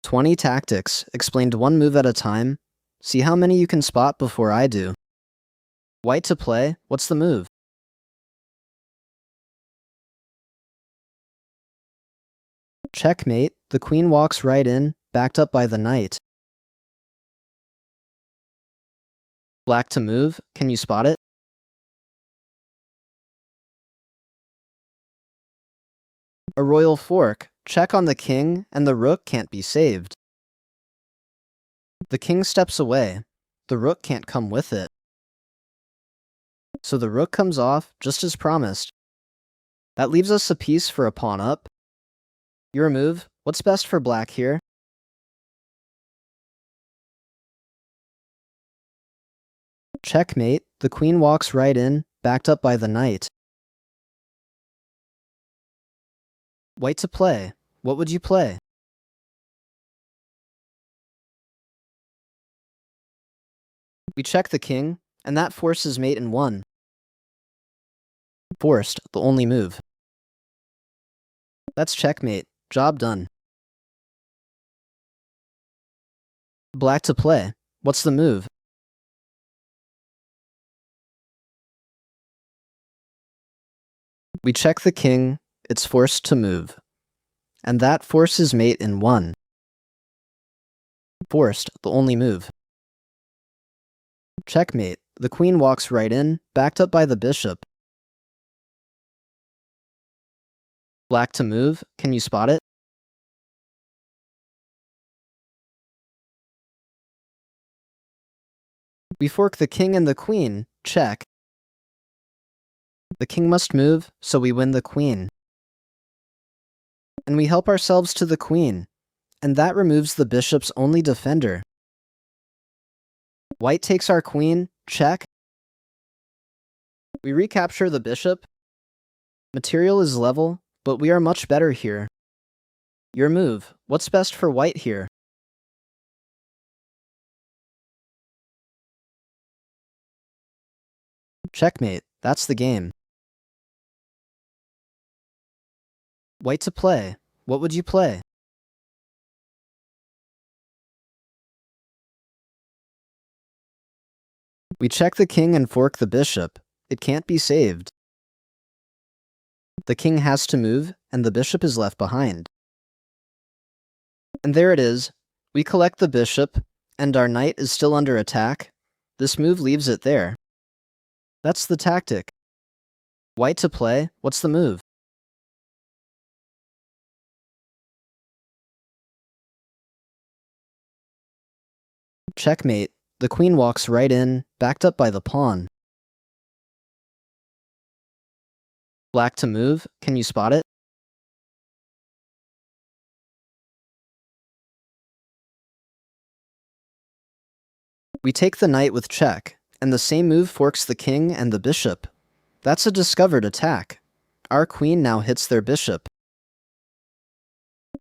20 tactics, explained one move at a time. See how many you can spot before I do. White to play, what's the move? Checkmate, the queen walks right in, backed up by the knight. Black to move, can you spot it? A royal fork, check on the king, and the rook can't be saved. The king steps away. The rook can't come with it. So the rook comes off, just as promised. That leaves us a piece for a pawn up. Your move, what's best for black here? Checkmate, the queen walks right in, backed up by the knight. White to play, what would you play? We check the king, and that forces mate in 1. Forced, the only move. That's checkmate, job done. Black to play, what's the move? We check the king, it's forced to move. And that forces mate in 1. Forced, the only move. Checkmate, the queen walks right in, backed up by the bishop. Black to move, can you spot it? We fork the king and the queen, check. The king must move, so we win the queen. And we help ourselves to the queen, and that removes the bishop's only defender. White takes our queen, check. We recapture the bishop. Material is level, but we are much better here. Your move, what's best for white here? Checkmate, that's the game. White to play, what would you play? We check the king and fork the bishop. It can't be saved. The king has to move, and the bishop is left behind. And there it is. We collect the bishop, and our knight is still under attack. This move leaves it there. That's the tactic. White to play, what's the move? Checkmate, the queen walks right in, backed up by the pawn. Black to move, can you spot it? We take the knight with check, and the same move forks the king and the bishop. That's a discovered attack. Our queen now hits their bishop.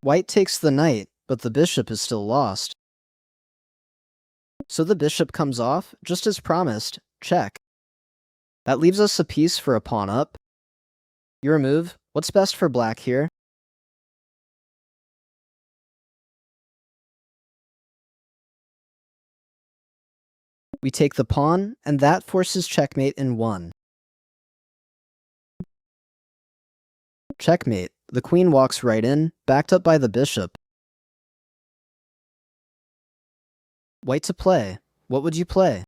White takes the knight, but the bishop is still lost. So the bishop comes off, just as promised, check. That leaves us a piece for a pawn up. Your move, what's best for black here? We take the pawn, and that forces checkmate in 1. Checkmate, the queen walks right in, backed up by the bishop. White to play, what would you play?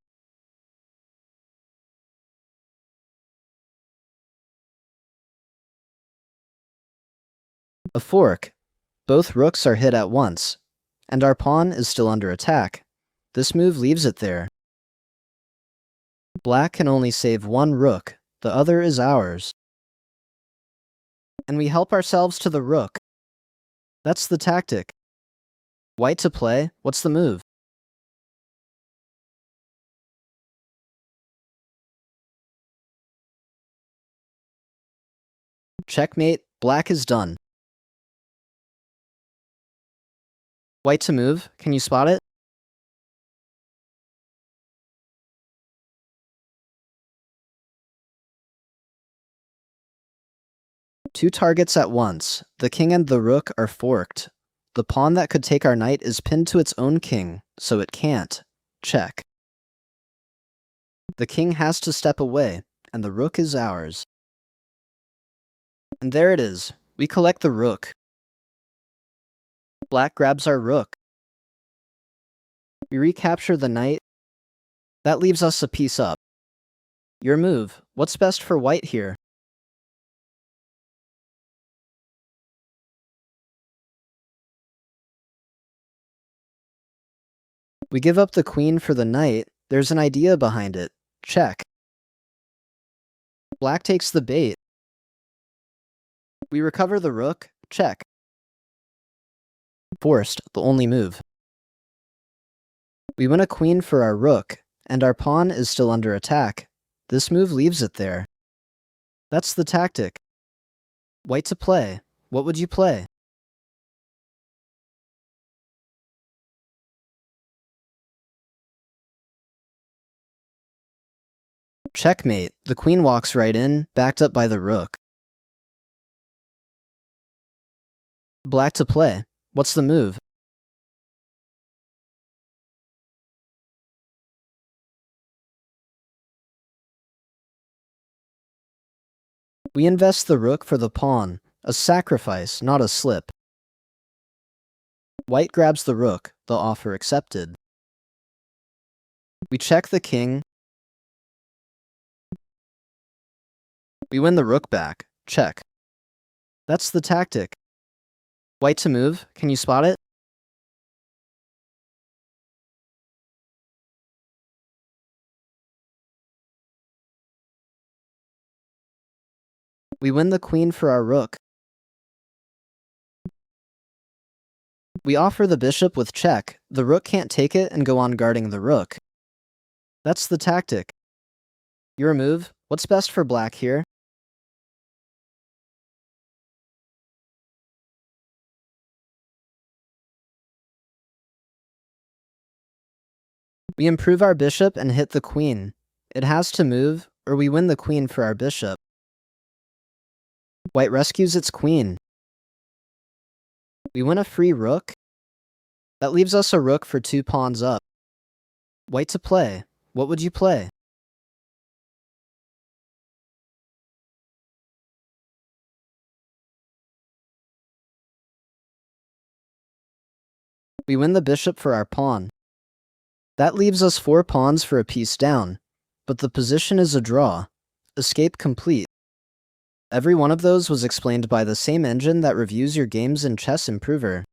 A fork. Both rooks are hit at once, and our pawn is still under attack. This move leaves it there. Black can only save 1 rook, the other is ours. And we help ourselves to the rook. That's the tactic. White to play, what's the move? Checkmate, black is done. White to move, can you spot it? Two targets at once, the king and the rook are forked. The pawn that could take our knight is pinned to its own king, so it can't. Check. The king has to step away, and the rook is ours. And there it is. We collect the rook. Black grabs our rook. We recapture the knight. That leaves us a piece up. Your move. What's best for white here? We give up the queen for the knight. There's an idea behind it. Check. Black takes the bait. We recover the rook. Check. Forced, the only move. We win a queen for our rook, and our pawn is still under attack. This move leaves it there. That's the tactic. White to play. What would you play? Checkmate. The queen walks right in, backed up by the rook. Black to play. What's the move? We invest the rook for the pawn. A sacrifice, not a slip. White grabs the rook, the offer accepted. We check the king. We win the rook back. Check. That's the tactic. White to move. Can you spot it? We win the queen for our rook. We offer the bishop with check. The rook can't take it and go on guarding the rook. That's the tactic. Your move. What's best for black here? We improve our bishop and hit the queen. It has to move, or we win the queen for our bishop. White rescues its queen. We win a free rook. That leaves us a rook for 2 pawns up. White to play. What would you play? We win the bishop for our pawn. That leaves us 4 pawns for a piece down, but the position is a draw. Escape complete. Every one of those was explained by the same engine that reviews your games in ChessImprover.